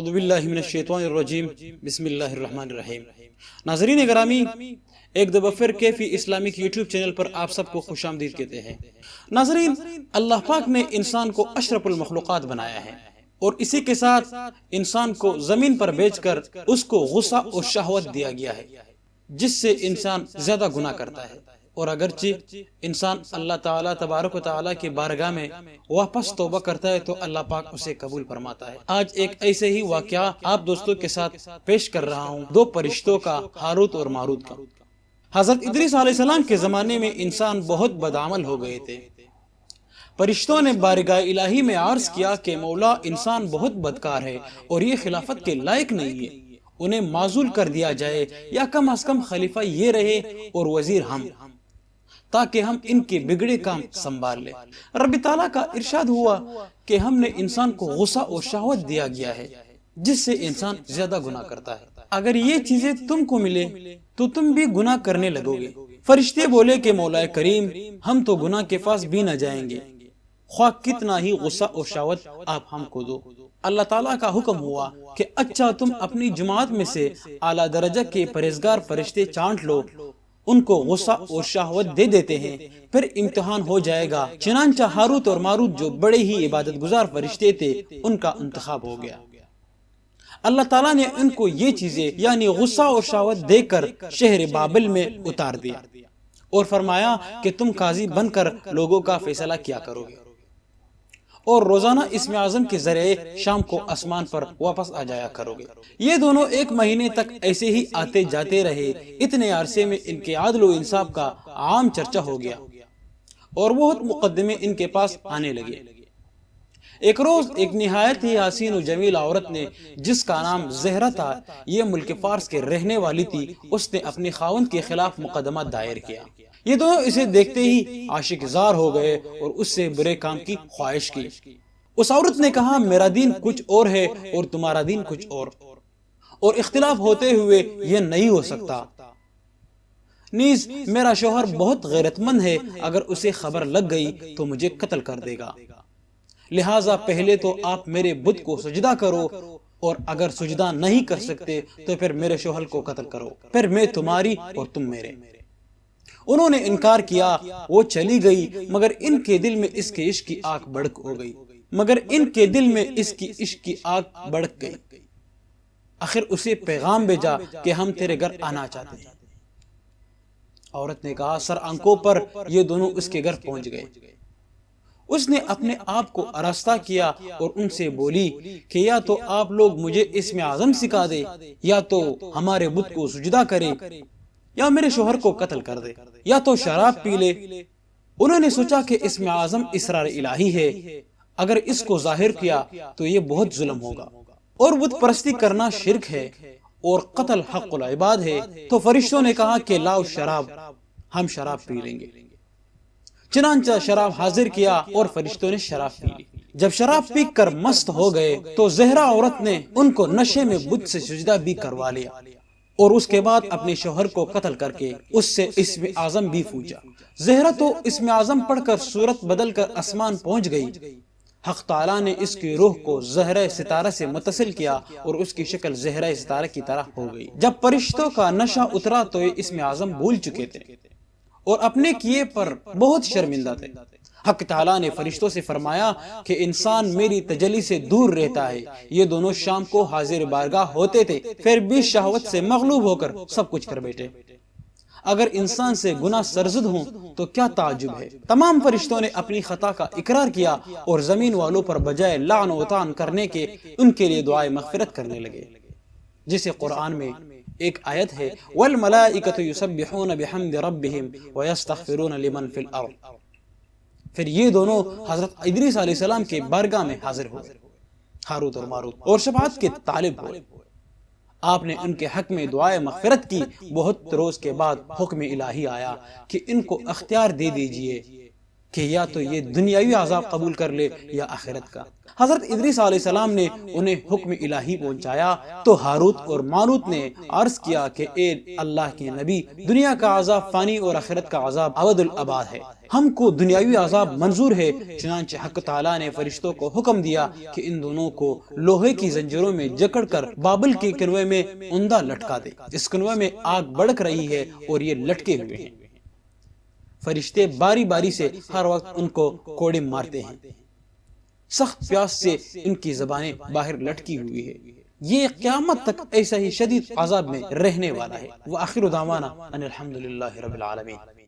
اعوذ باللہ من الشیطان الرجیم بسم اللہ الرحمن الرحیم۔ ناظرین گرامی، ایک دفعہ پھر کیفی اسلامک یوٹیوب چینل پر آپ سب کو خوش آمدید کہتے ہیں۔ ناظرین، اللہ پاک نے انسان کو اشرف المخلوقات بنایا ہے، اور اسی کے ساتھ انسان کو زمین پر بھیج کر اس کو غصہ اور شہوت دیا گیا ہے، جس سے انسان زیادہ گناہ کرتا ہے۔ اور اگرچہ انسان اللہ تعالیٰ تبارک و تعالیٰ کی بارگاہ میں واپس توبہ کرتا ہے تو اللہ پاک اسے قبول فرماتا ہے۔ آج ایک ایسے ہی واقعہ آپ دوستوں کے ساتھ پیش کر رہا ہوں، دو فرشتوں کا، ہاروت اور ماروت کا۔ حضرت ادریس علیہ السلام کے زمانے میں انسان بہت بدعمل ہو گئے تھے۔ فرشتوں نے بارگاہ الہی میں عرض کیا کہ مولا، انسان بہت بدکار ہے اور یہ خلافت کے لائق نہیں ہے، انہیں معزول کر دیا جائے، یا کم از کم خلیفہ یہ رہے اور وزیر ہم، تاکہ ہم ان کے بگڑے کام سنبھال لیں۔ رب تعالیٰ کا ارشاد ہوا کہ ہم نے انسان کو غصہ اور شہوت دیا گیا ہے، جس سے انسان زیادہ گناہ کرتا ہے۔ اگر یہ چیزیں تم کو ملے تو تم بھی گناہ کرنے لگو گے۔ فرشتے بولے کہ مولا کریم، ہم تو گناہ کے پاس بھی نہ جائیں گے، خواہ کتنا ہی غصہ اور شہوت آپ ہم کو دو۔ اللہ تعالیٰ کا حکم ہوا کہ اچھا، تم اپنی جماعت میں سے اعلیٰ درجہ کے پرہیزگار فرشتے چانٹ لو، ان کو غصہ اور شہوت دے دیتے ہیں، پھر امتحان ہو جائے گا۔ چنانچہ ہاروت اور ماروت جو بڑے ہی عبادت گزار فرشتے تھے، ان کا انتخاب ہو گیا۔ اللہ تعالیٰ نے ان کو یہ چیزیں یعنی غصہ اور شہوت دے کر شہر بابل میں اتار دیا اور فرمایا کہ تم قاضی بن کر لوگوں کا فیصلہ کیا کرو گے، اور روزانہ اسم اعظم کے ذریعے شام کو آسمان پر واپس آ جایا کرو گے۔ یہ دونوں 1 مہینے تک ایسے ہی آتے جاتے رہے۔ اتنے عرصے میں ان کے عدل و انصاف کا عام چرچا ہو گیا اور بہت مقدمے ان کے پاس آنے لگے۔ ایک روز ایک نہایت ہی حسین و جمیل عورت نے، جس کا نام زہرہ تھا، یہ ملک فارس کے رہنے والی تھی، اس نے اپنے خاوند کے خلاف مقدمہ دائر کیا۔ یہ دونوں اسے دیکھتے ہی عاشق زار ہو گئے اور اس سے برے کام کی خواہش کی۔ اس عورت نے کہا، میرا دین کچھ اور ہے اور تمہارا دین کچھ اور اختلاف ہوتے ہوئے یہ نہیں ہو سکتا۔ نیز میرا شوہر بہت غیرت مند ہے، اگر اسے خبر لگ گئی تو مجھے قتل کر دے گا، لہٰذا پہلے تو آپ میرے بت کو سجدہ کرو، اور اگر سجدہ نہیں کر سکتے تو پھر میرے شوہر کو قتل کرو، پھر میں تمہاری اور تم میرے۔ انہوں نے انکار کیا، وہ چلی گئی، مگر ان کے دل میں اس کے عشق کی آگ بڑک گئی۔ آخر اسے پیغام بھیجا کہ ہم تیرے گھر آنا چاہتے ہیں۔ عورت نے کہا، سر آنکھوں پر یہ دونوں اس کے گھر پہنچ گئے۔ اس نے اپنے آپ کو آراستہ کیا اور ان سے بولی کہ یا تو آپ لوگ مجھے اسم اعظم سکھا دے، یا تو ہمارے بت کو سجدہ کرے، یا میرے شوہر کو قتل کر دے، یا تو شراب پی لے۔ انہوں نے سوچا کہ اسم اعظم اسرار الہی ہے، اگر اس کو ظاہر کیا تو یہ بہت ظلم ہوگا، اور بت پرستی کرنا شرک ہے، اور قتل حق العباد ہے۔ تو فرشتوں نے کہا کہ لاؤ شراب، ہم شراب پی لیں گے۔ چنانچہ شراب حاضر کیا اور فرشتوں نے شراب پی لی۔ جب شراب پی کر مست ہو گئے تو زہرہ عورت نے ان کو نشے میں بت سے سجدہ بھی کروا لیا، اور اس کے بعد اپنے شوہر کو قتل کر کے اس سے اسم اعظم بھی پوچھا۔ زہرہ تو اسم اعظم پڑھ کر صورت بدل کر آسمان پہنچ گئی۔ حق تعالیٰ نے اس کی روح کو زہرہ ستارہ سے متصل کیا اور اس کی شکل زہرہ ستارہ کی طرح ہو گئی۔ جب فرشتوں کا نشہ اترا تو یہ اسم اعظم بھول چکے تھے اور اپنے کیے پر بہت شرمندہ تھے۔ حق تعالیٰ نے فرشتوں سے فرمایا کہ انسان میری تجلی سے دور رہتا ہے۔ یہ دونوں شام کو حاضر بارگاہ ہوتے تھے، پھر بھی شہوت سے مغلوب ہو کر سب کچھ کر بیٹھے۔ اگر انسان سے گناہ سرزد ہوں تو کیا تعجب ہے۔ تمام فرشتوں نے اپنی خطا کا اقرار کیا اور زمین والوں پر بجائے لعن و طعن کرنے کے ان کے لیے دعائے مغفرت کرنے لگے، جسے قرآن میں ایک آیت ہے، والملائکۃ یسبحون بحمد ربہم ویستغفرون لمن فی الارض۔ پھر یہ دونوں حضرت ادریس علیہ السلام کے بارگاہ میں حاضر ہوئے، ہاروت اور ماروت، اور شفاعت کے طالب ہوئے۔ آپ نے ان کے حق میں دعائے مغفرت کی۔ بہت روز کے بعد حکم الہی آیا کہ ان کو اختیار دے دیجئے کہ یا تو یہ دنیاوی عذاب قبول کر لے یا آخرت کا۔ حضرت ادریس علیہ السلام نے انہیں حکم الہی پہنچایا تو ہاروت اور ماروت نے عرض کیا کہ اے اللہ کے نبی، دنیا کا عذاب فانی اور آخرت کا عذاب ابد الاباد ہے، ہم کو دنیاوی عذاب منظور ہے۔ چنانچہ حق تعالیٰ نے فرشتوں کو حکم دیا کہ ان دونوں کو لوہے کی زنجیروں میں جکڑ کر بابل کے کنویں میں اوندا لٹکا دے۔ اس کنویں میں آگ بڑک رہی ہے اور یہ لٹکے ہوئے ہیں۔ فرشتے باری باری سے ہر وقت ان کو کوڑے مارتے ہیں، سخت پیاس سے ان کی زبانیں باہر لٹکی ہوئی ہے۔ یہ قیامت تک ایسا ہی شدید عذاب میں رہنے والا ہے۔ وآخر دعوانا ان الحمدللہ رب العالمین۔